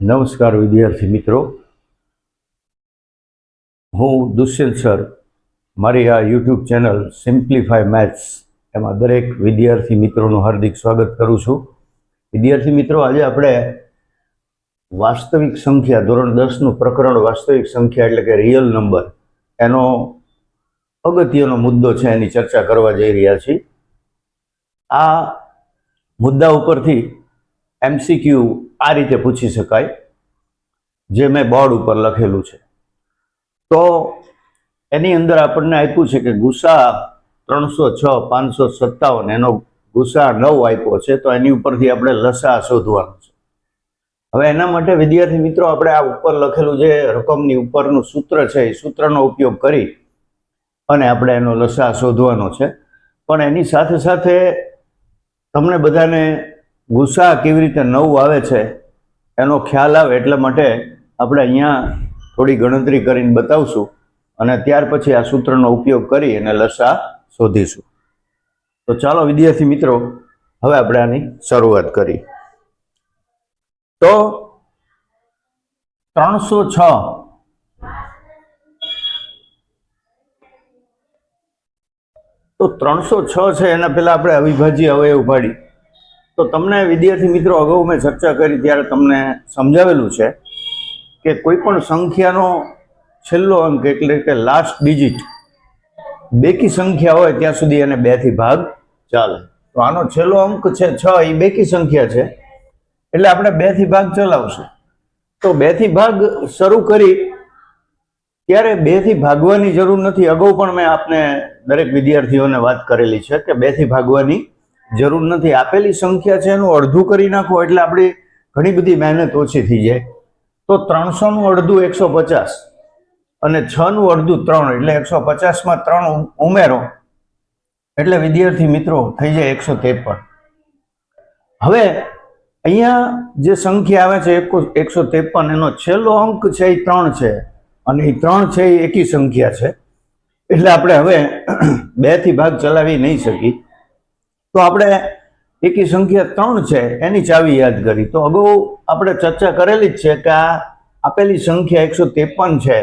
નમસ્કાર વિદ્યાર્થી મિત્રો, હું દુષ્યંત સર મારી આ યુટ્યુબ ચેનલ સિમ્પ્લિફાય મેથ્સ એમાં દરેક વિદ્યાર્થી મિત્રોનું હાર્દિક સ્વાગત કરું છું. વિદ્યાર્થી મિત્રો, આજે આપણે વાસ્તવિક સંખ્યા ધોરણ 10નું પ્રકરણ વાસ્તવિક સંખ્યા એટલે કે રિયલ નંબર એનો અગત્યનો મુદ્દો છે એની ચર્ચા કરવા જઈ રહ્યા છીએ. આ મુદ્દા ઉપરથી MCQ આ રીતે પૂછી શકાય, જે મેં બોર્ડ ઉપર લખેલું છે. તો એની અંદર આપણને આપ્યું છે કે ગુસા 306 557 એનો ગુસા 9 આપ્યો છે, તો એની ઉપરથી આપણે લસા શોધવાનું છે. હવે એના માટે વિદ્યાર્થી મિત્રો આપણે આ ઉપર લખેલું જે રકમની ઉપરનું સૂત્ર છે એ સૂત્રનો ઉપયોગ કરી અને આપણે એનો લસા શોધવાનો છે. પણ એની સાથે સાથે તમને બધાને ગુસા કેવી રીતે 9 આવે છે એનો ખ્યાલ આવે એટલા માટે આપણે અહીંયા થોડી ગણતરી કરીને બતાવશું અને ત્યાર પછી આ સૂત્રનો ઉપયોગ કરી અને લસા શોધીશું. તો ચાલો વિદ્યાર્થી મિત્રો, હવે આપણે આની શરૂઆત કરી. તો 306 છે એના પહેલા આપણે અવિભાજ્ય અવયવ પાડી. તો તમને વિદ્યાર્થી મિત્રો અગાઉ મેં ચર્ચા કરી ત્યારે તમને સમજાવેલું છે કે કોઈ પણ સંખ્યાનો છેલ્લો અંક એટલે કે લાસ્ટ ડિજિટ બેકી સંખ્યા હોય ત્યાં સુધી એને 2 થી ભાગ ચાલે. તો આનો છેલ્લો અંક છે 6, એ બેકી સંખ્યા છે એટલે આપણે 2 થી ભાગ ચલાવશું. તો 2 થી ભાગ શરૂ કરી ત્યારે 2 થી ભાગવાની જરૂર નથી. અગાઉ પણ મેં આપને દરેક વિદ્યાર્થીઓને વાત કરેલી છે કે 2 થી ભાગવાની જરૂર નથી. આપેલી સંખ્યા છે એનું અડધું કરી નાખો એટલે આપણી ઘણી બધી મહેનત ઓછી થઈ જાય. તો 300 નું અડધું 150 અને 6 નું અડધું 3 એટલે 150 માં 3 ઉમેરો એટલે વિદ્યાર્થી મિત્રો થઈ જાય 153. હવે અહીંયા જે સંખ્યા આવે છે 153, એનો છેલ્લો અંક છે એ 3 છે અને એ 3 છે એ એકી સંખ્યા છે એટલે આપણે હવે 2 થી ભાગ ચલાવી નહીં શકીએ. તો આપણે એકી સંખ્યા 3 છે એની ચાવી યાદ કરી. તો અગાઉ આપણે ચર્ચા કરેલી જ છે કે આ આપેલી સંખ્યા 153 છે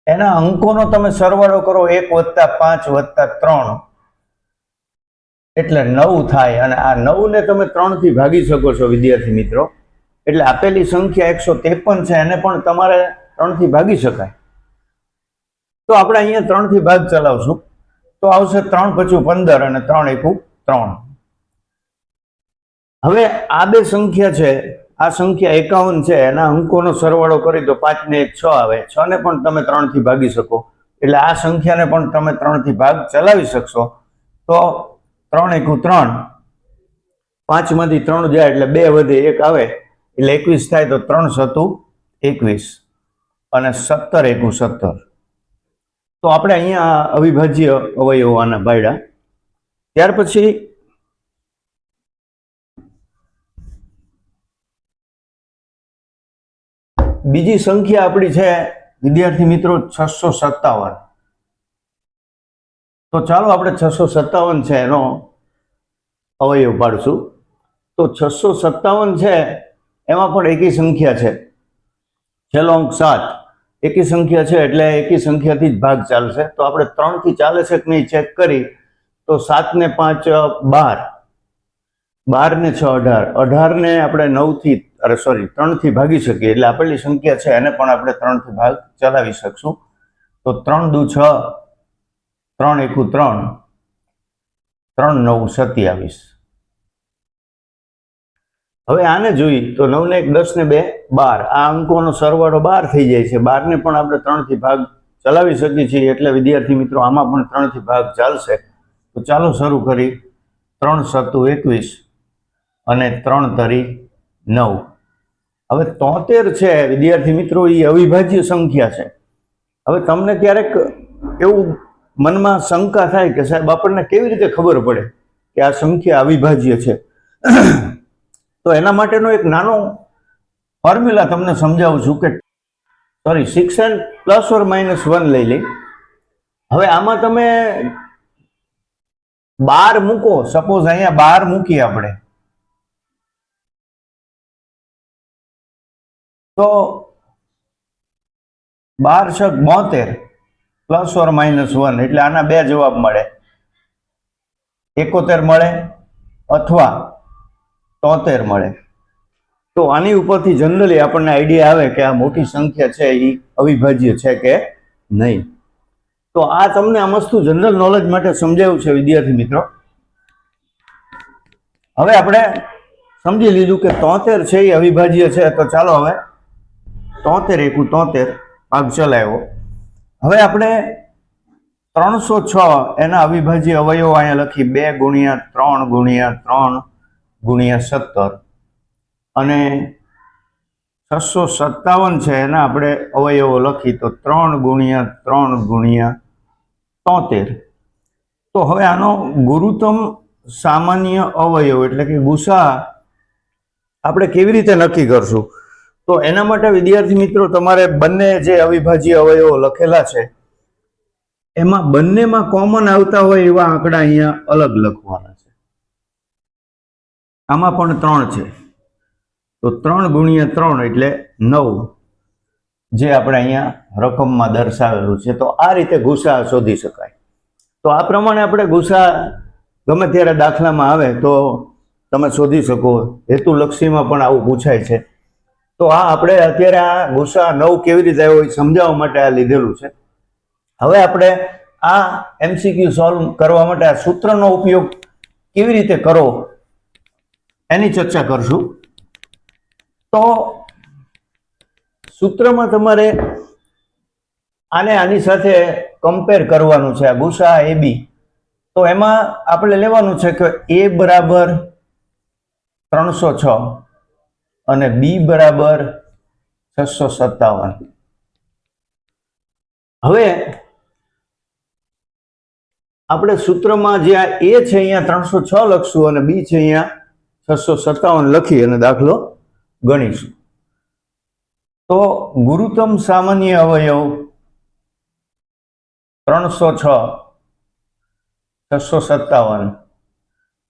એના અંકોનો તમે સરવાળો કરો 1 + 5 + 3 એટલે 9 થાય અને આ 9 ને તમે 3 થી ભાગી શકો છો વિદ્યાર્થી મિત્રો. એટલે આપેલી સંખ્યા 153 છે એને પણ તમારે 3 થી ભાગી શકાય. તો આપણે અહીંયા 3 થી ભાગ ચલાવશું તો આવશે 3 × 5 = 15 અને 3 × 1 = 3. હવે આ બે સંખ્યા છે, આ સંખ્યા 51 છે, એના અંકોનો સરવાળો કરી તો 5 ને 1 6 આવે. 6 ને પણ તમે 3 થી ભાગી શકો એટલે આ સંખ્યાને પણ તમે 3 થી ભાગ ચલાવી શકશો. તો 3 × 1 = 3, 5 માંથી 3 જાય એટલે 2 વધે 1 આવે એટલે 21 થાય. તો 3 × 7 = 21 અને 17 × 1 = 17. તો આપણે અહીંયા અવિભાજ્ય અવયવો આના પાડ્યા. ત્યાર પછી બીજી સંખ્યા આપણી છે વિદ્યાર્થી મિત્રો 657. તો ચાલો આપણે 657 છે એનો અવયવ પાડશું. તો 657 છે એમાં પણ એકી સંખ્યા છે, છેલ્લો અંક 7 એકી સંખ્યા છે એટલે એકી સંખ્યાથી જ ભાગ ચાલશે. તો આપણે 3 થી ચાલે છે કે નહીં ચેક કરી તો 7 ને 5 12, 12 ને 6 18, 18 ને આપણે 3 થી ભાગી શકીએ એટલે આપેલી સંખ્યા છે એને પણ આપણે 3 થી ભાગ ચલાવી શકશું. તો 3 × 2 = 6, 3 × 1 = 3, 3 × 9 = 27. હવે આને જોઈ તો 9 ને 1 10 ને 2 12, આ અંકોનો સરવાળો 12 થઈ જાય છે. 12 ને પણ આપણે 3 થી ભાગ ચલાવી શકીએ છીએ એટલે વિદ્યાર્થી મિત્રો આમાં પણ 3 થી ભાગ ચાલશે. તો ચાલો શરૂ કરી. 3 × 7 = 21 અને 3 × 3 = 9. હવે 73 છે વિદ્યાર્થી મિત્રો એ અવિભાજ્ય સંખ્યા છે. હવે તમને ક્યારેક એવું મનમાં શંકા થાય કે સાહેબ આપણને કેવી રીતે ખબર પડે કે આ સંખ્યા અવિભાજ્ય છે? તો એના માટેનો એક નાનો ફોર્મ્યુલા તમને સમજાવું છું કે 6n ± 1 લઈ લઈ. હવે આમાં તમે 12 મૂકો, સપોઝ અહીંયા 12 મૂકીએ આપણે તો 12×6 ± 1 એટલે આના બે જવાબ મળે, 71 મળે અથવા 73 મળે. તો આની ઉપરથી જનરલી આપણને આઈડિયા આવે કે આ મોટી સંખ્યા છે એ અવિભાજ્ય છે કે નહીં. તો આ તમને આ વસ્તુ જનરલ નોલેજ માટે સમજાવ્યું છે વિદ્યાર્થી મિત્રો. હવે આપણે સમજી લીધું કે 73 છે એ અવિભાજ્ય છે. તો ચાલો હવે 73 × 73 ભાગ ચલાવ્યો. હવે આપણે 306 એના અવિભાજ્ય અવયવો અહીંયા લખી 2 × 3 × 3 × 17 અને 657 છે એના આપણે અવયવો લખી તો 3 × 3 × 73. તો હવે આનો ગુરુત્તમ સામાન્ય અવયવ એટલે કે ગુસા આપણે કેવી રીતે નક્કી કરશું? તો એના માટે વિદ્યાર્થી મિત્રો તમારે બંને જે અવિભાજ્ય અવયવો લખેલા છે એમાં બંનેમાં કોમન આવતા હોય એવા આંકડા અહીંયા અલગ લખવાના છે. આમાં પણ 3 છે તો 3 × 3 એટલે 9 જે આપણે અહીંયા રકમમાં દર્શાવેલું છે. તો આ રીતે ગુસા શોધી શકાય. તો આ પ્રમાણે આપણે ગુસા ગમે ત્યારે દાખલામાં આવે તો તમે શોધી શકો. હેતુલક્ષીમાં પણ આવું પૂછાય છે. તો આ આપણે અત્યારે આ ગુસા 9 કેવી રીતે આવ્યો એ સમજાવવા માટે આ લીધેલું છે. હવે આપણે આ MCQ સોલ્વ કરવા માટે આ સૂત્રનો ઉપયોગ કેવી રીતે કરો એની ચર્ચા કરશું. તો સૂત્રમાં તમારે આને આની સાથે કમ્પેર કરવાનું છે. આ ગુસા AB તો એમાં આપણે લેવાનું છે કે A બરાબર 306 અને B બરાબર 657. હવે આપણે સૂત્રમાં જે આ A છે અહીંયા 306 લખશું અને B છે અહીંયા 657 લખી અને દાખલો ગણીશું. તો ગુરુત્તમ સામાન્ય અવયવ 306 657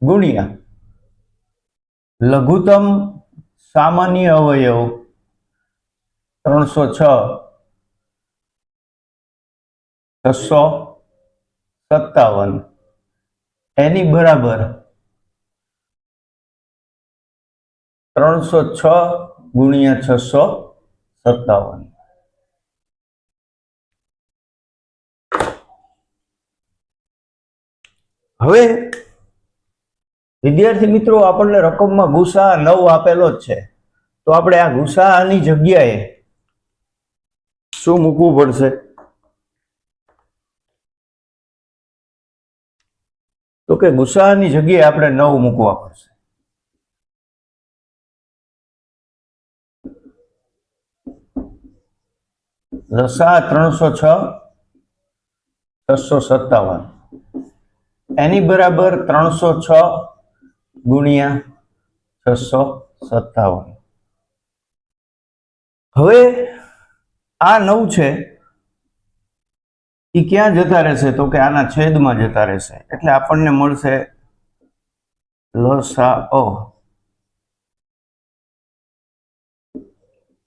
ગુણ્યા લઘુત્તમ સામાન્ય અવયવ 306 657 એની બરાબર 306 × 657. હવે વિદ્યાર્થી મિત્રો આપણને રકમમાં ગુસા 9 આપેલો જ છે. તો આપણે આ ગુસાની જગ્યાએ શું મૂકવું પડશે? તો કે ગુસાની જગ્યાએ આપણે 9 મૂકવા પડશે. લસા 306 657 એની બરાબર 306 × 657. હવે આ 9 છે એ ક્યાં જતા રહેશે? તો કે આના છેદમાં જતા રહેશે. એટલે આપણને મળશે લસા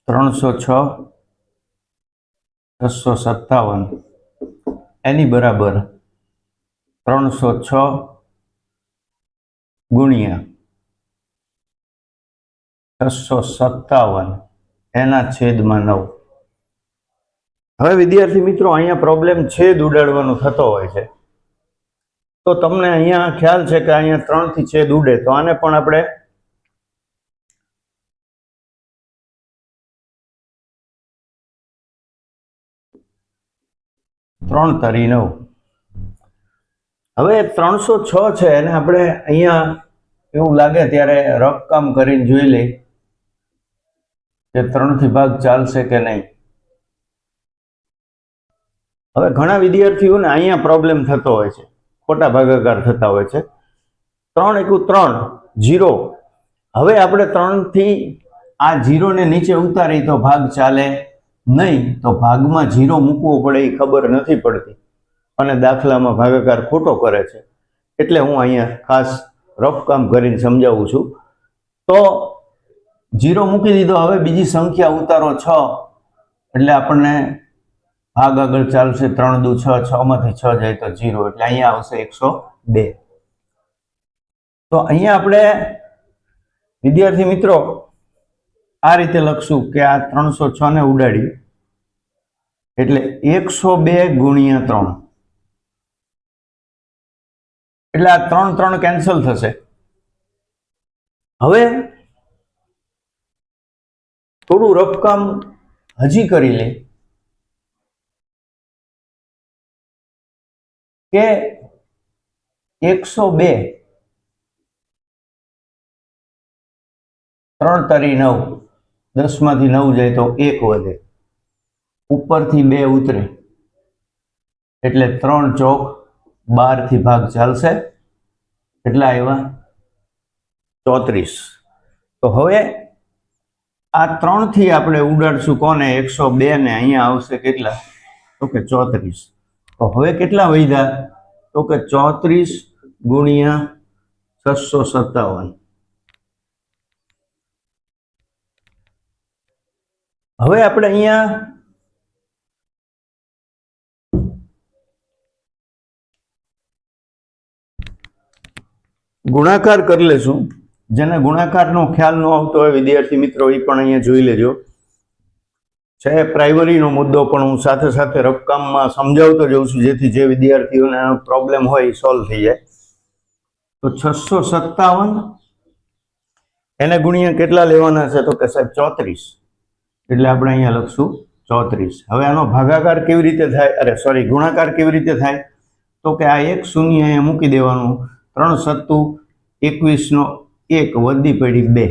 306 657 એની બરાબર 306 × 657 એના છેદમાં 9. હવે વિદ્યાર્થી મિત્રો અહીંયા પ્રોબ્લેમ છેદ ઉડાડવાનો થતો હોય છે. તો તમને અહીંયા ખ્યાલ છે કે અહીંયા 3 થી છેદ ઉડે. તો આને પણ આપણે ત્રણ તારી 9. હવે 306 છે એને આપણે અહીંયા એવું લાગે ત્યારે રફકામ કરીને જોઈ લઈ કે 3 થી ભાગ ચાલશે કે નહીં. હવે ઘણા વિદ્યાર્થીઓને અહીંયા પ્રોબ્લેમ થતો હોય છે, ખોટા ભાગાકાર થતા હોય છે. 3 × 3 0. હવે આપણે 3 થી આ 0 ને નીચે ઉતારી તો ભાગ ચાલે નહીં. તો ભાગમાં 0 મૂકવો પડે એ ખબર નથી પડતી અને દાખલામાં ભાગાકાર ખોટો કરે છે. એટલે હું અહીંયા ખાસ રફ કામ કરીને સમજાવું છું. તો 0 મૂકી દીધો. હવે બીજી સંખ્યા ઉતારો 6 એટલે આપણને ભાગ આગળ ચાલશે. 3 દુ 6, 6 માંથી 6 જાય તો 0 એટલે અહીંયા આવશે 102. તો અહીંયા આપણે વિદ્યાર્થી મિત્રો આ રીતે લખશું કે આ 306 ને ઉડાડી એટલે 102 ગુણ્યા 3 એટલે આ 3 3 કેન્સલ થશે. હવે થોડું રફકામ હજી કરી લે કે 102 3 તારી 9, 10 માંથી 9 જાય તો 1 વધે, ઉપરથી 2 ઉતરે એટલે 3 ચોક 12 થી ભાગ ચાલશે. કેટલા આવ્યા? 34. તો હવે આ 3 થી આપણે ઉડાડશું કોને? 102 ને. અહીંયા આવશે કેટલા? તો કે 34. તો હવે કેટલા વધ્યા? તો કે 34 ગુણ્યા 657. હવે આપણે અહીંયા ગુણાકાર કરી લેશું. જેને ગુણાકારનો ખ્યાલ ન આવતો હોય વિદ્યાર્થી મિત્રો એ પણ અહીંયા જોઈ લેજો. છે પ્રાઇમરીનો મુદ્દો પણ હું સાથે સાથે રફકામમાં સમજાવતો જઉં છું જેથી જે વિદ્યાર્થીઓને પ્રોબ્લેમ હોય એ સોલ્વ થઈ જાય. તો 657 એને ગુણ્યા કેટલા લેવાના છે? તો કે સાહેબ 34. એટલે આપણે અહીંયા લખશું 34. હવે આનો ભાગાકાર કેવી રીતે થાય? ગુણાકાર કેવી રીતે થાય? તો કે આ 1 શૂન્ય અહીંયા મૂકી દેવાનું. 3 સત્તુ 21 નો 1 વધી પડી 2,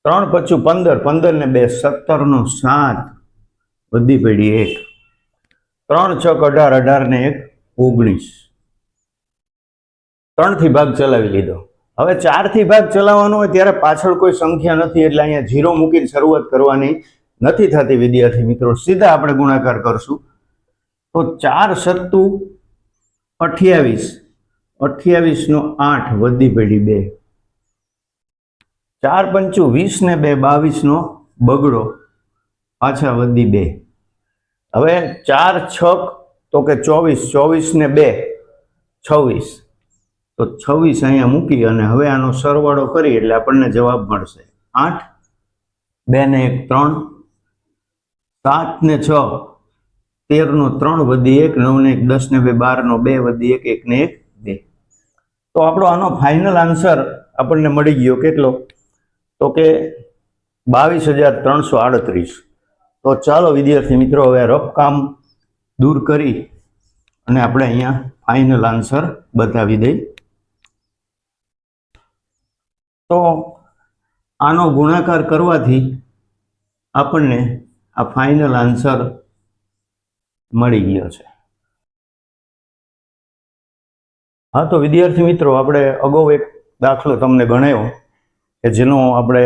3 પચું 15, 15 ને 2 17 નો 7 વધી પડી 1, 3 છક 18, 18 ને 1 19. 3 થી ભાગ ચલાવી લીધો. હવે 4 થી ભાગ ચલાવવાનો હોય ત્યારે પાછળ કોઈ સંખ્યા નથી એટલે અહીંયા 0 મૂકીને શરૂઆત કરવાની નથી થતી વિદ્યાર્થી મિત્રો. સીધા આપણે ગુણાકાર કરશું. તો 4 સત્તુ 28, 28 નો 8 વધી પડી 2, 4 પંચું 20 ને 2 22 નો બગડો પાછા વધી 2. હવે 4 છક તો કે 24, 24 ને 2 26. તો 26 અહીંયા મૂકી અને હવે આનો સરવાળો કરી એટલે આપણને જવાબ મળશે 8, 2 ને 1 3, 7 ને 6 13 નો 3 વધી 1, 9 ને 1 10 ને 2 12 નો 2 વધી 1, 1 ને 1 2. તો આપણો આનો ફાઇનલ આન્સર આપણને મળી ગયો કેટલો? તો કે 22,338. તો ચાલો વિદ્યાર્થી મિત્રો હવે રફ કામ દૂર કરી અને આપણે અહીંયા ફાઇનલ આન્સર બતાવી દઈએ. તો આનો ગુણાકાર કરવાથી આપણને આ ફાઇનલ આન્સર મળી ગયો છે. હા, તો વિદ્યાર્થી મિત્રો આપણે અગાઉ એક દાખલો તમને ગણાવ્યો કે જેનો આપણે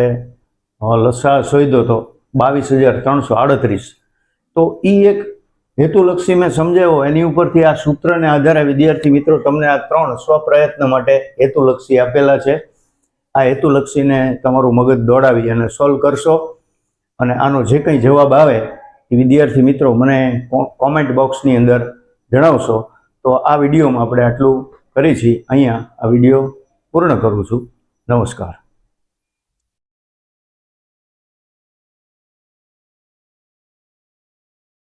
લસા શોધ્યો હતો 22,338. તો એ એક હેતુલક્ષી મેં સમજાવ્યો. એની ઉપરથી આ સૂત્રને આધારે વિદ્યાર્થી મિત્રો તમને આ 3 સ્વપ્રયત્ન માટે હેતુલક્ષી આપેલા છે. આ હેતુલક્ષીને તમારું મગજ દોડાવી અને સોલ્વ કરશો અને આનો જે કંઈ જવાબ આવે એ વિદ્યાર્થી મિત્રો મને કોમેન્ટ બોક્સની અંદર જણાવશો. તો આ વિડીયોમાં આપણે આટલું કરી છીએ. અહીંયા આ વિડીયો પૂર્ણ કરું છું. નમસ્કાર.